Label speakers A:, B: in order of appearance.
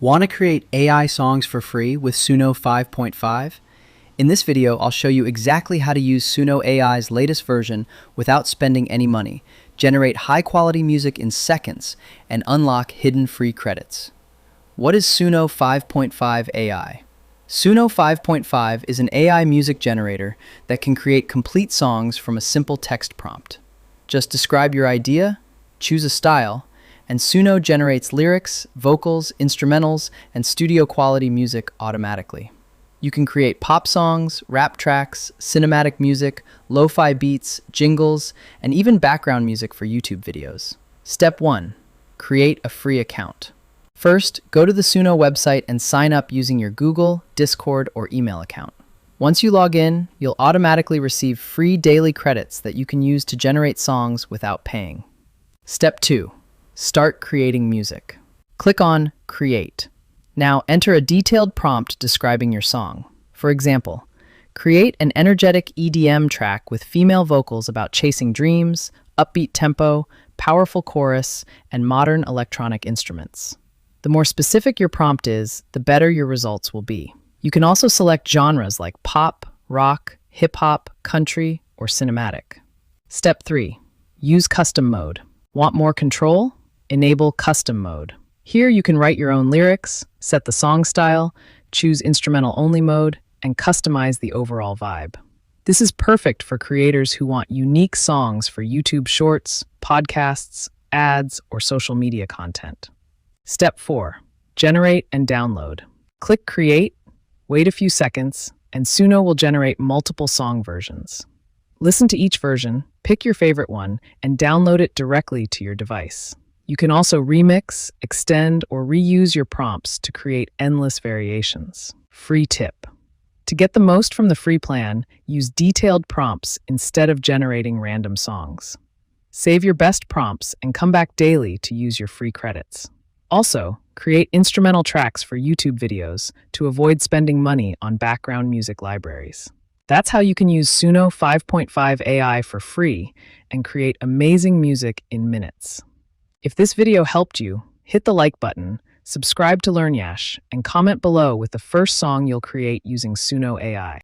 A: Want to create AI songs for free with Suno 5.5? In this video, I'll show you exactly how to use Suno AI's latest version without spending any money, generate high-quality music in seconds, and unlock hidden free credits. What is Suno 5.5 AI? Suno 5.5 is an AI music generator that can create complete songs from a simple text prompt. Just describe your idea, choose a style, and Suno generates lyrics, vocals, instrumentals, and studio-quality music automatically. You can create pop songs, rap tracks, cinematic music, lo-fi beats, jingles, and even background music for YouTube videos. Step 1. Create a free account. First, go to the Suno website and sign up using your Google, Discord, or email account. Once you log in, you'll automatically receive free daily credits that you can use to generate songs without paying. Step 2. Start creating music. Click on Create. Now enter a detailed prompt describing your song. For example, create an energetic EDM track with female vocals about chasing dreams, upbeat tempo, powerful chorus, and modern electronic instruments. The more specific your prompt is, the better your results will be. You can also select genres like pop, rock, hip-hop, country, or cinematic. Step 3. Use custom mode. Want more control? Enable custom mode. Here you can write your own lyrics, set the song style, choose instrumental-only mode, and customize the overall vibe. This is perfect for creators who want unique songs for YouTube Shorts, podcasts, ads, or social media content. Step 4. Generate and download. Click Create, wait a few seconds, and Suno will generate multiple song versions. Listen to each version, pick your favorite one, and download it directly to your device. You can also remix, extend, or reuse your prompts to create endless variations. Free tip. To get the most from the free plan, use detailed prompts instead of generating random songs. Save your best prompts and come back daily to use your free credits. Also, create instrumental tracks for YouTube videos to avoid spending money on background music libraries. That's how you can use Suno 5.5 AI for free and create amazing music in minutes. If this video helped you, hit the like button, subscribe to Learn Yash, and comment below with the first song you'll create using Suno AI.